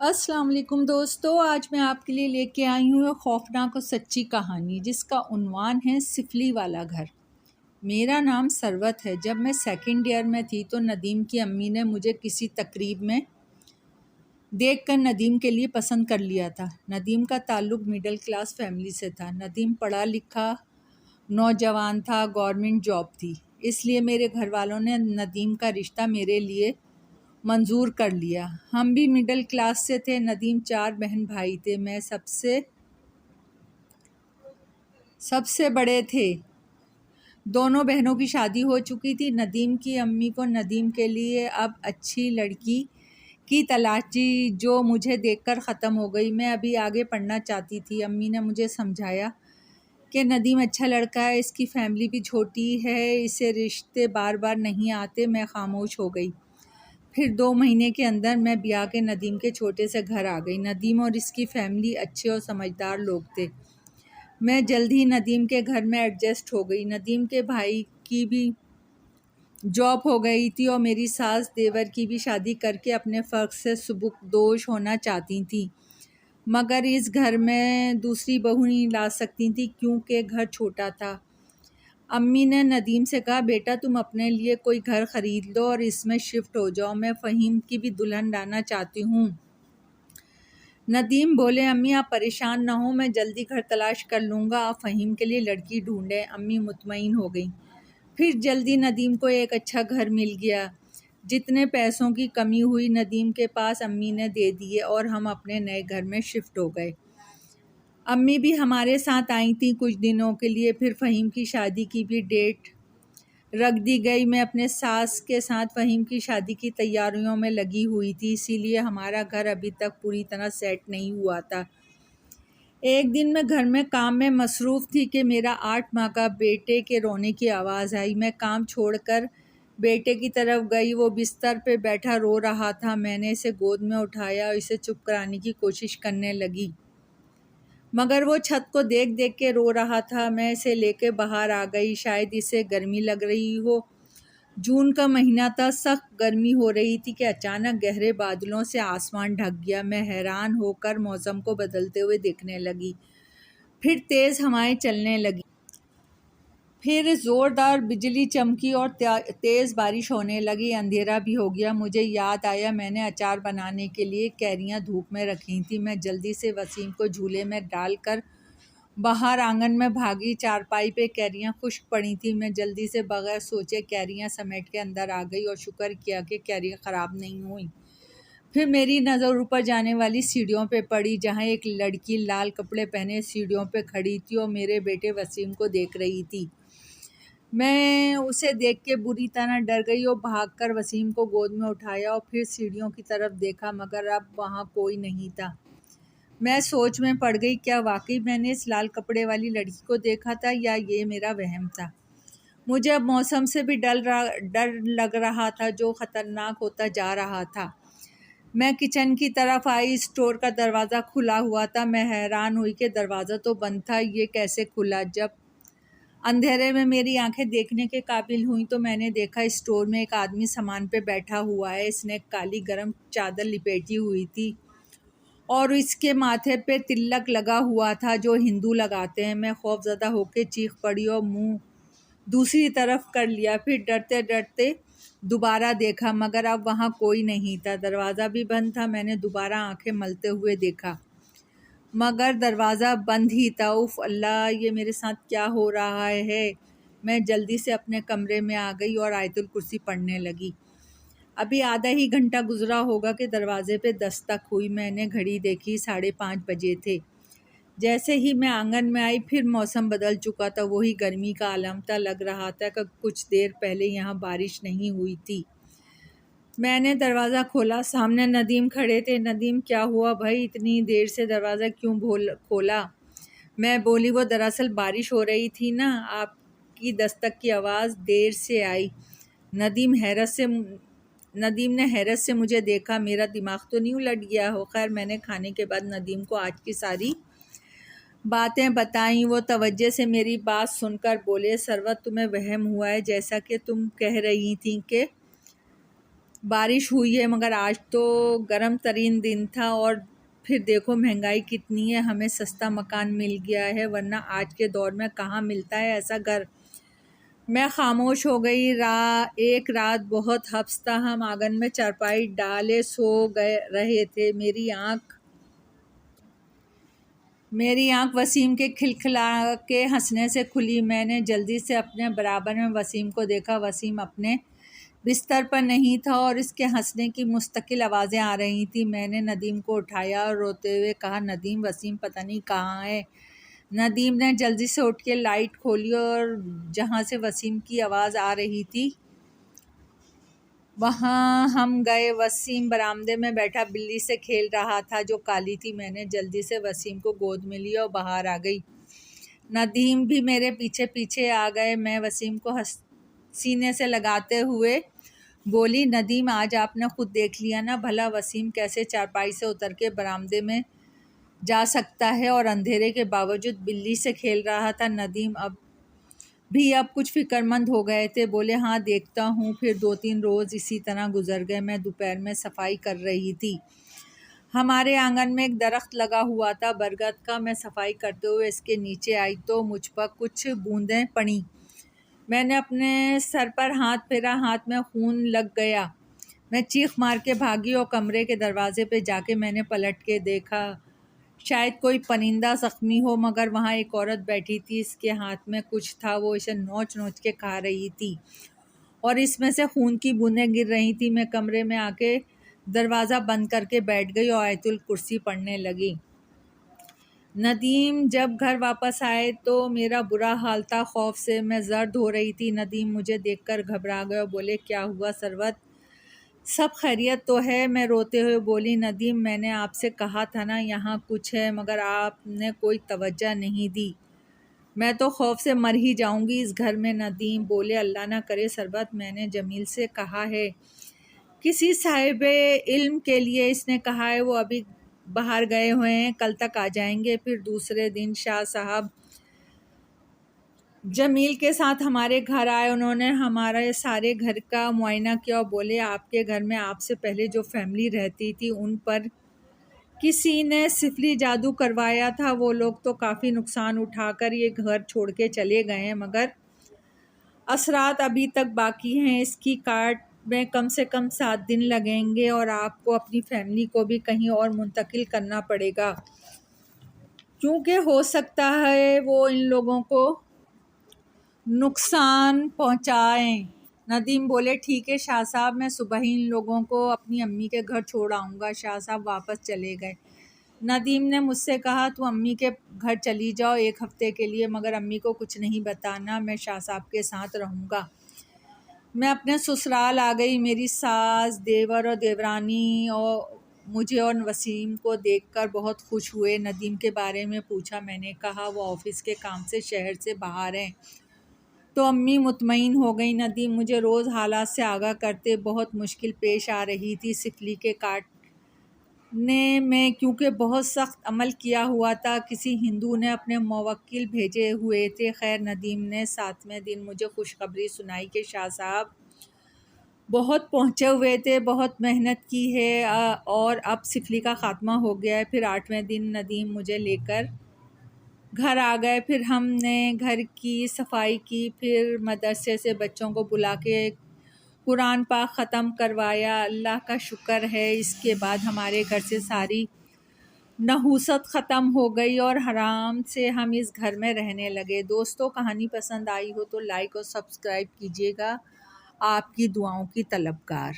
السلام علیکم دوستو، آج میں آپ کے لیے لے کے آئی ہوں ایک خوفناک اور سچی کہانی جس کا عنوان ہے سفلی والا گھر۔ میرا نام ثروت ہے۔ جب میں سیکنڈ ایئر میں تھی تو ندیم کی امی نے مجھے کسی تقریب میں دیکھ کر ندیم کے لیے پسند کر لیا تھا۔ ندیم کا تعلق مڈل کلاس فیملی سے تھا۔ ندیم پڑھا لکھا نوجوان تھا، گورنمنٹ جاب تھی، اس لیے میرے گھر والوں نے ندیم کا رشتہ میرے لیے منظور کر لیا۔ ہم بھی مڈل کلاس سے تھے۔ ندیم 4 بہن بھائی تھے، میں سب سے بڑے تھے۔ دونوں بہنوں کی شادی ہو چکی تھی۔ ندیم کی امی کو ندیم کے لیے اب اچھی لڑکی کی تلاش تھی جو مجھے دیکھ کر ختم ہو گئی۔ میں ابھی آگے پڑھنا چاہتی تھی۔ امی نے مجھے سمجھایا کہ ندیم اچھا لڑکا ہے، اس کی فیملی بھی چھوٹی ہے، اسے رشتے بار بار نہیں آتے۔ میں خاموش ہو گئی۔ پھر 2 مہینے کے اندر میں بیاہ کے ندیم کے چھوٹے سے گھر آ گئی۔ ندیم اور اس کی فیملی اچھے اور سمجھدار لوگ تھے۔ میں جلد ہی ندیم کے گھر میں ایڈجسٹ ہو گئی۔ ندیم کے بھائی کی بھی جاب ہو گئی تھی اور میری ساس دیور کی بھی شادی کر کے اپنے فرق سے سبکدوش ہونا چاہتی تھیں، مگر اس گھر میں دوسری بہو نہیں لا سکتی تھیں کیونکہ گھر چھوٹا تھا۔ امی نے ندیم سے کہا، بیٹا تم اپنے لیے کوئی گھر خرید لو اور اس میں شفٹ ہو جاؤ، میں فہیم کی بھی دلہن لانا چاہتی ہوں۔ ندیم بولے، امی آپ پریشان نہ ہوں، میں جلدی گھر تلاش کر لوں گا، آپ فہیم کے لیے لڑکی ڈھونڈیں۔ امی مطمئن ہو گئیں۔ پھر جلدی ندیم کو ایک اچھا گھر مل گیا۔ جتنے پیسوں کی کمی ہوئی ندیم کے پاس امی نے دے دیے اور ہم اپنے نئے گھر میں شفٹ ہو گئے۔ امی بھی ہمارے ساتھ آئی تھیں کچھ دنوں کے لیے۔ پھر فہیم کی شادی کی بھی ڈیٹ رکھ دی گئی۔ میں اپنے ساس کے ساتھ فہیم کی شادی کی تیاریوں میں لگی ہوئی تھی، اسی لیے ہمارا گھر ابھی تک پوری طرح سیٹ نہیں ہوا تھا۔ ایک دن میں گھر میں کام میں مصروف تھی کہ میرا 8 ماہ کا بیٹے کے رونے کی آواز آئی۔ میں کام چھوڑ کر بیٹے کی طرف گئی۔ وہ بستر پہ بیٹھا رو رہا تھا۔ میں نے اسے گود میں اٹھایا اور اسے چپ کرانے کی کوشش کرنے لگی، مگر وہ چھت کو دیکھ دیکھ کے رو رہا تھا۔ میں اسے لے کے باہر آ گئی، شاید اسے گرمی لگ رہی ہو۔ جون کا مہینہ تھا، سخت گرمی ہو رہی تھی کہ اچانک گہرے بادلوں سے آسمان ڈھک گیا۔ میں حیران ہو کر موسم کو بدلتے ہوئے دیکھنے لگی۔ پھر تیز ہوائیں چلنے لگیں، پھر زوردار بجلی چمکی اور تیز بارش ہونے لگی۔ اندھیرا بھی ہو گیا۔ مجھے یاد آیا میں نے اچار بنانے کے لیے کیریاں دھوپ میں رکھی تھیں۔ میں جلدی سے وسیم کو جھولے میں ڈال کر باہر آنگن میں بھاگی۔ چارپائی پہ کیریاں خشک پڑی تھیں۔ میں جلدی سے بغیر سوچے کیریاں سمیٹ کے اندر آ گئی اور شکر کیا کہ کیریاں خراب نہیں ہوئیں۔ پھر میری نظر اوپر جانے والی سیڑھیوں پہ پڑی، جہاں ایک لڑکی لال کپڑے پہنے سیڑھیوں پہ کھڑی تھی اور میرے بیٹے وسیم کو دیکھ رہی تھی۔ میں اسے دیکھ کے بری طرح ڈر گئی اور بھاگ کر وسیم کو گود میں اٹھایا اور پھر سیڑھیوں کی طرف دیکھا، مگر اب وہاں کوئی نہیں تھا۔ میں سوچ میں پڑ گئی، کیا واقعی میں نے اس لال کپڑے والی لڑکی کو دیکھا تھا یا یہ میرا وہم تھا؟ مجھے اب موسم سے بھی ڈر لگ رہا تھا جو خطرناک ہوتا جا رہا تھا۔ میں کچن کی طرف آئی۔ اسٹور کا دروازہ کھلا ہوا تھا۔ میں حیران ہوئی کہ دروازہ تو بند تھا، یہ کیسے کھلا؟ جب اندھیرے میں میری آنکھیں دیکھنے کے قابل ہوئیں تو میں نے دیکھا اسٹور میں ایک آدمی سامان پہ بیٹھا ہوا ہے۔ اس نے کالی گرم چادر لپیٹی ہوئی تھی اور اس کے ماتھے پہ تلک لگا ہوا تھا جو ہندو لگاتے ہیں۔ میں خوف زدہ ہو کے چیخ پڑی اور منہ دوسری طرف کر لیا۔ پھر ڈرتے ڈرتے دوبارہ دیکھا، مگر اب وہاں کوئی نہیں تھا۔ دروازہ بھی بند تھا۔ میں نے دوبارہ آنکھیں ملتے ہوئے دیکھا، مگر دروازہ بند ہی تھا۔ اف اللہ، یہ میرے ساتھ کیا ہو رہا ہے؟ میں جلدی سے اپنے کمرے میں آ گئی اور آیت الکرسی پڑھنے لگی۔ ابھی آدھا ہی گھنٹہ گزرا ہوگا کہ دروازے پہ دستک ہوئی۔ میں نے گھڑی دیکھی، 5:30 بجے تھے۔ جیسے ہی میں آنگن میں آئی پھر موسم بدل چکا تھا۔ وہی گرمی کا عالم تھا۔ لگ رہا تھا کہ کچھ دیر پہلے یہاں بارش نہیں ہوئی تھی۔ میں نے دروازہ کھولا، سامنے ندیم کھڑے تھے۔ ندیم، کیا ہوا بھائی، اتنی دیر سے دروازہ کیوں کھولا؟ میں بولی، وہ دراصل بارش ہو رہی تھی نا، آپ کی دستک کی آواز دیر سے آئی۔ ندیم نے حیرت سے مجھے دیکھا۔ میرا دماغ تو نہیں الٹ گیا ہو؟ خیر، میں نے کھانے کے بعد ندیم کو آج کی ساری باتیں بتائیں۔ وہ توجہ سے میری بات سن کر بولے، ثروت تمہیں وہم ہوا ہے، جیسا کہ تم کہہ رہی تھیں کہ بارش ہوئی ہے مگر آج تو گرم ترین دن تھا، اور پھر دیکھو مہنگائی کتنی ہے، ہمیں سستا مکان مل گیا ہے، ورنہ آج کے دور میں کہاں ملتا ہے ایسا گھر۔ میں خاموش ہو گئی۔ ایک رات بہت حبس تھا، ہم آنگن میں چارپائی ڈالے سو رہے تھے۔ میری آنکھ وسیم کے کھلکھلا کے ہنسنے سے کھلی۔ میں نے جلدی سے اپنے برابر میں وسیم کو دیکھا۔ وسیم اپنے بستر پر نہیں تھا اور اس کے ہنسنے کی مستقل آوازیں آ رہی تھیں۔ میں نے ندیم کو اٹھایا اور روتے ہوئے کہا، ندیم، وسیم پتہ نہیں کہاں ہے۔ ندیم نے جلدی سے اٹھ کے لائٹ کھولی اور جہاں سے وسیم کی آواز آ رہی تھی وہاں ہم گئے۔ وسیم برآمدے میں بیٹھا بلی سے کھیل رہا تھا جو کالی تھی۔ میں نے جلدی سے وسیم کو گود میں لیا اور باہر آ گئی۔ ندیم بھی میرے پیچھے پیچھے آ گئے۔ میں وسیم کو سینے سے لگاتے ہوئے بولی، ندیم، آج آپ نے خود دیکھ لیا نا بھلا وسیم کیسے چارپائی سے اتر کے برآمدے میں جا سکتا ہے اور اندھیرے کے باوجود بلی سے کھیل رہا تھا۔ ندیم اب کچھ فکر مند ہو گئے تھے۔ بولے، ہاں دیکھتا ہوں۔ پھر 2-3 روز اسی طرح گزر گئے۔ میں دوپہر میں صفائی کر رہی تھی۔ ہمارے آنگن میں ایک درخت لگا ہوا تھا برگد کا۔ میں صفائی کرتے ہوئے اس کے نیچے آئی تو مجھ پر کچھ بوندیں پڑیں۔ میں نے اپنے سر پر ہاتھ پھیرا، ہاتھ میں خون لگ گیا۔ میں چیخ مار کے بھاگی اور کمرے کے دروازے پہ جا کے میں نے پلٹ کے دیکھا، شاید کوئی پرندہ زخمی ہو، مگر وہاں ایک عورت بیٹھی تھی۔ اس کے ہاتھ میں کچھ تھا، وہ اسے نوچ نوچ کے کھا رہی تھی اور اس میں سے خون کی بوندیں گر رہی تھی۔ میں کمرے میں آ کے دروازہ بند کر کے بیٹھ گئی اور آیت الکرسی پڑھنے لگی۔ ندیم جب گھر واپس آئے تو میرا برا حال تھا خوف سے، میں زرد ہو رہی تھی۔ ندیم مجھے دیکھ کر گھبرا گئے اور بولے، کیا ہوا ثروت، سب خیریت تو ہے؟ میں روتے ہوئے بولی، ندیم، میں نے آپ سے کہا تھا نا یہاں کچھ ہے، مگر آپ نے کوئی توجہ نہیں دی، میں تو خوف سے مر ہی جاؤں گی اس گھر میں۔ ندیم بولے، اللہ نہ کرے ثروت، میں نے جمیل سے کہا ہے کسی صاحب علم کے لیے، اس نے کہا ہے وہ ابھی باہر گئے ہوئے ہیں، کل تک آ جائیں گے۔ پھر دوسرے دن شاہ صاحب جمیل کے ساتھ ہمارے گھر آئے۔ انہوں نے ہمارے سارے گھر کا معائنہ کیا اور بولے، آپ کے گھر میں آپ سے پہلے جو فیملی رہتی تھی ان پر کسی نے سفلی جادو کروایا تھا، وہ لوگ تو کافی نقصان اٹھا کر یہ گھر چھوڑ کے چلے گئے ہیں، مگر اثرات ابھی تک باقی ہیں۔ اس کی کاٹ میں کم سے کم 7 دن لگیں گے اور آپ کو اپنی فیملی کو بھی کہیں اور منتقل کرنا پڑے گا، کیونکہ ہو سکتا ہے وہ ان لوگوں کو نقصان پہنچائیں۔ ندیم بولے، ٹھیک ہے شاہ صاحب، میں صبح ہی ان لوگوں کو اپنی امی کے گھر چھوڑ آؤں گا۔ شاہ صاحب واپس چلے گئے۔ ندیم نے مجھ سے کہا، تو امی کے گھر چلی جاؤ 1 ہفتے کے لیے، مگر امی کو کچھ نہیں بتانا، میں شاہ صاحب کے ساتھ رہوں گا۔ میں اپنے سسرال آ گئی۔ میری ساس، دیور اور دیورانی مجھے اور وسیم کو دیکھ کر بہت خوش ہوئے۔ ندیم کے بارے میں پوچھا۔ میں نے کہا وہ آفس کے کام سے شہر سے باہر ہیں، تو امی مطمئن ہو گئی۔ ندیم مجھے روز حالات سے آگاہ کرتے۔ بہت مشکل پیش آ رہی تھی سفلی کے کاٹنے میں، کیونکہ بہت سخت عمل کیا ہوا تھا، کسی ہندو نے اپنے موکل بھیجے ہوئے تھے۔ خیر ندیم نے 7ویں دن مجھے خوشخبری سنائی کہ شاہ صاحب بہت پہنچے ہوئے تھے، بہت محنت کی ہے اور اب سفلی کا خاتمہ ہو گیا ہے۔ پھر 8ویں دن ندیم مجھے لے کر گھر آ گئے۔ پھر ہم نے گھر کی صفائی کی، پھر مدرسے سے بچوں کو بلا کے قرآن پاک ختم کروایا۔ اللہ کا شکر ہے اس کے بعد ہمارے گھر سے ساری نحوست ختم ہو گئی اور آرام سے ہم اس گھر میں رہنے لگے۔ دوستو، کہانی پسند آئی ہو تو لائک اور سبسکرائب کیجیے گا۔ آپ کی دعاؤں کی طلبگار۔